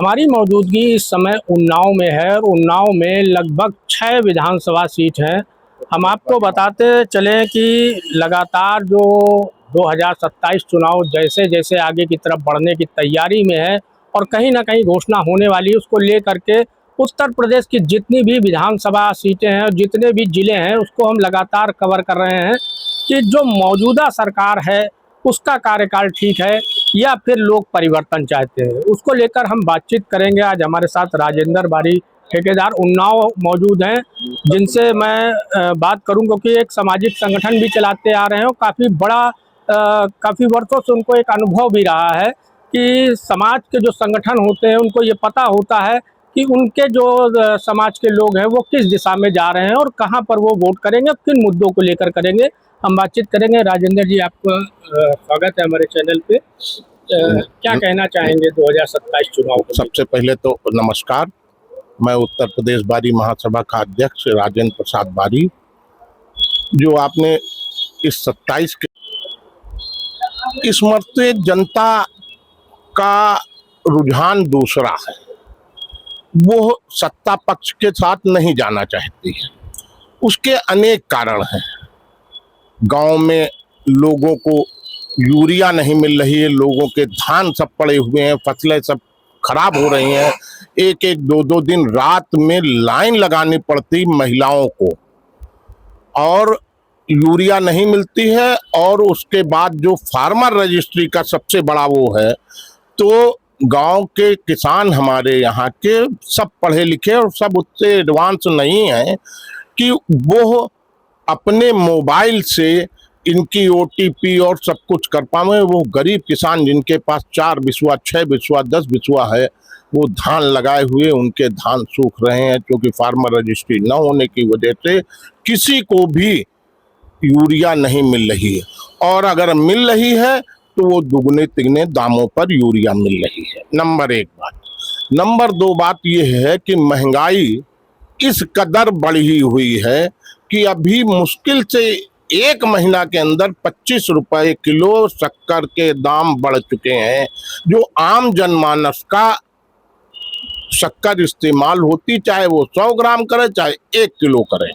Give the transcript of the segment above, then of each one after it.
हमारी मौजूदगी इस समय उन्नाव में है और उन्नाव में लगभग 6 विधानसभा सीट हैं। हम आपको बताते चलें कि लगातार जो 2027 चुनाव जैसे जैसे आगे की तरफ बढ़ने की तैयारी में है और कहीं ना कहीं घोषणा होने वाली है, उसको लेकर के उत्तर प्रदेश की जितनी भी विधानसभा सीटें हैं और जितने भी ज़िले हैं उसको हम लगातार कवर कर रहे हैं कि जो मौजूदा सरकार है उसका कार्यकाल ठीक है या फिर लोग परिवर्तन चाहते हैं। उसको लेकर हम बातचीत करेंगे। आज हमारे साथ राजेंद्र बारी ठेकेदार उन्नाव मौजूद हैं, जिनसे मैं बात करूं, क्योंकि एक सामाजिक संगठन भी चलाते आ रहे हैं और काफ़ी बड़ा काफ़ी वर्षों से उनको एक अनुभव भी रहा है कि समाज के जो संगठन होते हैं उनको ये पता होता है कि उनके जो समाज के लोग हैं वो किस दिशा में जा रहे हैं और कहाँ पर वो वोट करेंगे, किन मुद्दों को लेकर करेंगे। हम बातचीत करेंगे। राजेंद्र जी, आपका स्वागत है हमारे चैनल पे। क्या कहना चाहेंगे 2027 चुनाव को? सबसे पहले तो नमस्कार। मैं उत्तर प्रदेश बारी महासभा का अध्यक्ष राजेंद्र प्रसाद बारी। जो आपने इस 27 के इस मरते जनता का रुझान दूसरा है, वो सत्ता पक्ष के साथ नहीं जाना चाहती है। उसके अनेक कारण हैं। गांव में लोगों को यूरिया नहीं मिल रही है, लोगों के धान सब पड़े हुए हैं, फसलें सब खराब हो रही हैं। एक एक दो दो दिन रात में लाइन लगानी पड़ती महिलाओं को, और यूरिया नहीं मिलती है। और उसके बाद जो फार्मर रजिस्ट्री का सबसे बड़ा वो है, तो गांव के किसान हमारे यहाँ के सब पढ़े लिखे और सब उससे एडवांस नहीं है कि वो अपने मोबाइल से इनकी ओटीपी और सब कुछ कर पाए। वो गरीब किसान जिनके पास 4 बिस्वा 6 बिस्वा 10 बिस्वा है, वो धान लगाए हुए उनके धान सूख रहे हैं, क्योंकि फार्मर रजिस्ट्री न होने की वजह से किसी को भी यूरिया नहीं मिल रही है। और अगर मिल रही है तो वो दुगने तिगने दामों पर यूरिया मिल रही है। नंबर 1 बात। नंबर 2 बात यह है कि महंगाई इस कदर बढ़ी हुई है कि अभी मुश्किल से 1 महीना के अंदर 25 रुपए किलो शक्कर के दाम बढ़ चुके हैं। जो आम जनमानस का शक्कर इस्तेमाल होती, चाहे वो 100 ग्राम करे चाहे 1 किलो करे,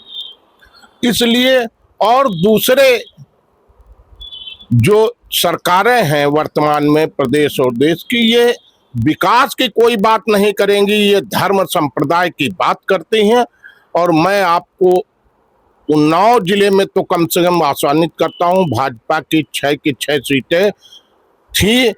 इसलिए। और दूसरे जो सरकारें हैं वर्तमान में प्रदेश और देश की, ये विकास की कोई बात नहीं करेंगी, ये धर्म संप्रदाय की बात करती हैं। और मैं आपको उन्नाव जिले में तो कम से कम आसानित करता हूं, भाजपा की 6 की 6 सीटें थी,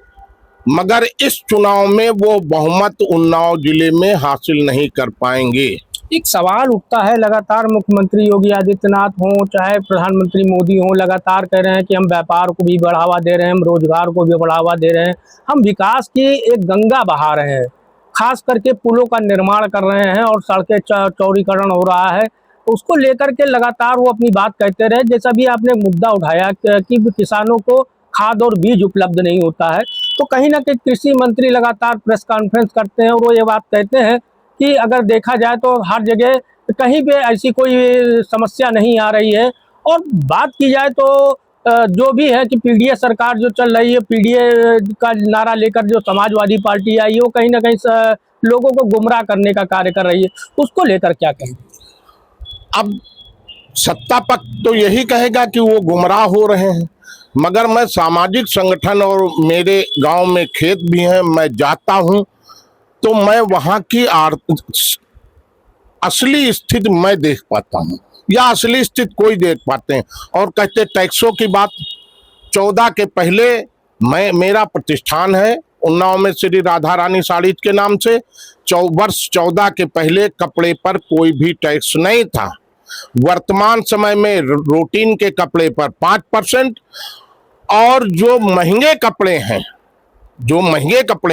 मगर इस चुनाव में वो बहुमत उन्नाव जिले में हासिल नहीं कर पाएंगे। एक सवाल उठता है, लगातार मुख्यमंत्री योगी आदित्यनाथ हों चाहे प्रधानमंत्री मोदी हों, लगातार कह रहे हैं कि हम व्यापार को भी बढ़ावा दे रहे हैं, हम रोजगार को भी बढ़ावा दे रहे हैं, हम विकास की एक गंगा बहा रहे हैं, खास करके पुलों का निर्माण कर रहे हैं और सड़कें चौड़ीकरण हो रहा है। उसको लेकर के लगातार वो अपनी बात कहते रहे। जैसा भी आपने मुद्दा उठाया कि किसानों को खाद और बीज उपलब्ध नहीं होता है, तो कहीं ना कहीं कृषि मंत्री लगातार प्रेस कॉन्फ्रेंस करते हैं और वो ये बात कहते हैं कि अगर देखा जाए तो हर जगह कहीं पे ऐसी कोई समस्या नहीं आ रही है। और बात की जाए तो जो भी है कि पीडीए सरकार जो चल रही है, पीडीए का नारा लेकर जो समाजवादी पार्टी आई है, वो कहीं ना कहीं लोगों को गुमराह करने का कार्य कर रही है। उसको लेकर क्या कहें? अब सत्ता पक्ष तो यही कहेगा कि वो गुमराह हो रहे हैं, मगर मैं सामाजिक संगठन और मेरे गांव में खेत भी हैं, मैं जाता हूं तो मैं वहां की असली स्थिति मैं देख पाता हूं, या असली स्थिति कोई देख पाते हैं। और कहते टैक्सों की बात, 14 के पहले मेरा प्रतिष्ठान है उन्नाव में, श्री राधा रानी साड़ी के नाम से। वर्ष 14 के पहले कपड़े पर कोई भी टैक्स नहीं था। वर्तमान समय में रूटीन के कपड़े पर 5%, और जो महंगे कपड़े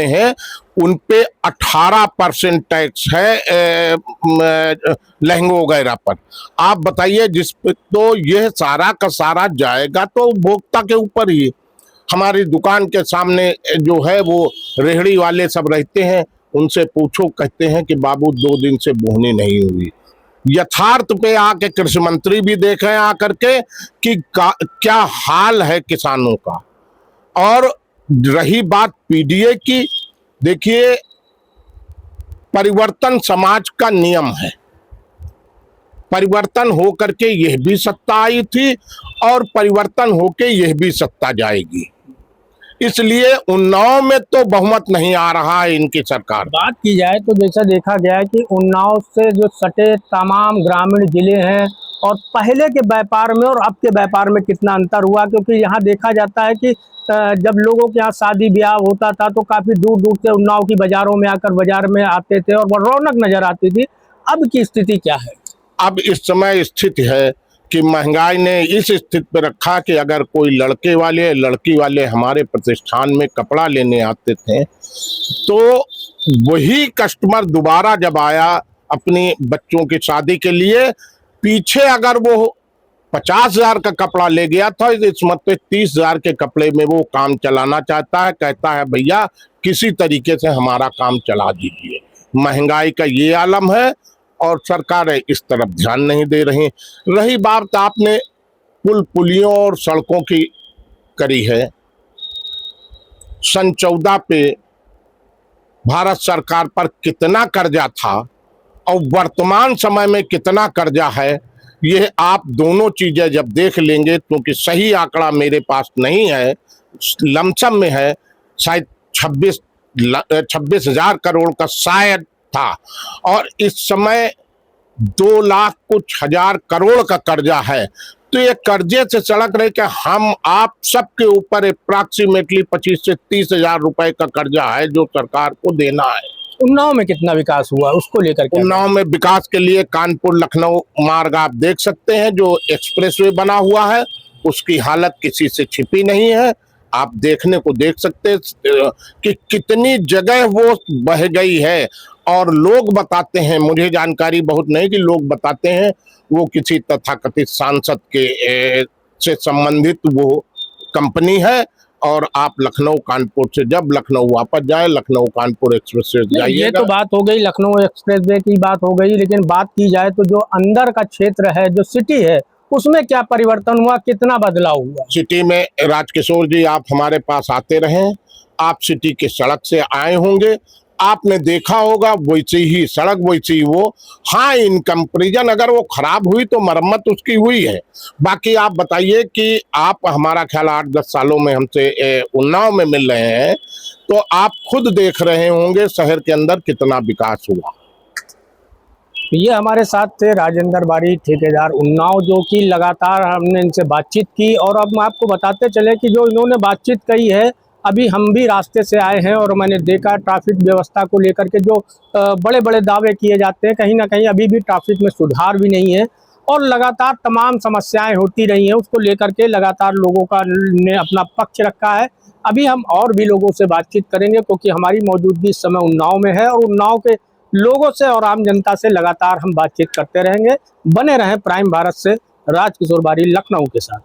हैं उन पे 18% टैक्स है, लहंगों वगैरह पर। आप बताइए, जिस पे तो यह सारा का सारा जाएगा तो उपभोक्ता के ऊपर ही। हमारी दुकान के सामने जो है वो रेहड़ी वाले सब रहते हैं, उनसे पूछो, कहते हैं कि बाबू 2 दिन से बोहनी नहीं हुई। यथार्थ पे आके कृषि मंत्री भी देखें आकर के कि क्या हाल है किसानों का। और रही बात पीडीए की, देखिए परिवर्तन समाज का नियम है। परिवर्तन हो करके यह भी सत्ता आई थी और परिवर्तन होके यह भी सत्ता जाएगी। इसलिए उन्नाव में तो बहुमत नहीं आ रहा है इनकी सरकार। बात की जाए तो जैसा देखा गया है कि उन्नाव से जो सटे तमाम ग्रामीण जिले हैं और पहले के व्यापार में और अब के व्यापार में कितना अंतर हुआ, क्योंकि यहाँ देखा जाता है कि जब लोगों के यहाँ शादी ब्याह होता था तो काफ़ी दूर दूर से उन्नाव की बाज़ारों में आकर बाज़ार में आते थे और वो रौनक नज़र आती थी। अब की स्थिति क्या है? अब इस समय स्थिति है कि महंगाई ने इस स्थिति पर रखा कि अगर कोई लड़के वाले लड़की वाले हमारे प्रतिष्ठान में कपड़ा लेने आते थे तो वही कस्टमर दोबारा जब आया अपनी बच्चों की शादी के लिए, पीछे अगर वो 50,000 का कपड़ा ले गया था, इस मतलब 30,000 के कपड़े में वो काम चलाना चाहता है। कहता है भैया किसी तरीके से हमारा काम चला दीजिए। महंगाई का ये आलम है और सरकारें इस तरफ ध्यान नहीं दे रही। रही बात आपने पुल पुलियों और सड़कों की करी है, सन 14 पे भारत सरकार पर कितना कर्जा था और वर्तमान समय में कितना कर्जा है, ये आप दोनों चीजें जब देख लेंगे, क्योंकि सही आंकड़ा मेरे पास नहीं है, लमसम में है शायद 26,000 करोड़ का शायद था, और इस समय 2 लाख कुछ हजार करोड़ का कर्जा है। तो ये कर्जे से सड़क रहे कि हम आप सबके ऊपर अप्रॉक्सीमेटली 25 से 30,000 रुपए का कर्जा है जो सरकार को देना है। उन्नाव में कितना विकास हुआ उसको लेकर के? उन्नाव में विकास के लिए कानपुर लखनऊ मार्ग आप देख सकते हैं, जो एक्सप्रेसवे बना हुआ है उसकी हालत किसी से छिपी नहीं है। आप देखने को देख सकते हैं कि कितनी जगह वो बह गई है, और लोग बताते हैं, मुझे जानकारी बहुत नहीं, कि लोग बताते हैं वो किसी तथाकथित सांसद के से संबंधित वो कंपनी है। और आप लखनऊ कानपुर से जब लखनऊ वापस जाए, लखनऊ कानपुर एक्सप्रेस से जाइएगा। ये तो बात हो गई लखनऊ एक्सप्रेसवे की बात हो गई, लेकिन बात की जाए तो जो अंदर का क्षेत्र है, जो सिटी है, उसमें क्या परिवर्तन हुआ, कितना बदलाव हुआ? सिटी में राजकिशोर जी आप हमारे पास आते रहे, आप सिटी के सड़क से आए होंगे, आपने देखा होगा वैसी ही सड़क वैसी ही वो। हाँ, इन कंपैरिजन अगर वो खराब हुई तो मरम्मत उसकी हुई है। बाकी आप बताइए कि आप हमारा ख्याल 8-10 सालों में हमसे उन्नाव में मिल रहे हैं, तो आप खुद देख रहे होंगे शहर के अंदर कितना विकास हुआ। ये हमारे साथ थे राजेंद्र बारी, ठेकेदार उन्नाव, जो कि लगातार हमने इनसे बातचीत की। और अब मैं आपको बताते चले कि जो इन्होंने बातचीत कही है, अभी हम भी रास्ते से आए हैं और मैंने देखा ट्रैफिक व्यवस्था को लेकर के जो बड़े बड़े दावे किए जाते हैं, कहीं ना कहीं अभी भी ट्रैफिक में सुधार भी नहीं है और लगातार तमाम समस्याएं होती रही हैं। उसको लेकर के लगातार लोगों का ने अपना पक्ष रखा है। अभी हम और भी लोगों से बातचीत करेंगे, क्योंकि हमारी मौजूदगी इस समय उन्नाव में है और उन्नाव के लोगों से और आम जनता से लगातार हम बातचीत करते रहेंगे। बने रहें प्राइम भारत से। राजकिशोर बारी, लखनऊ के साथ।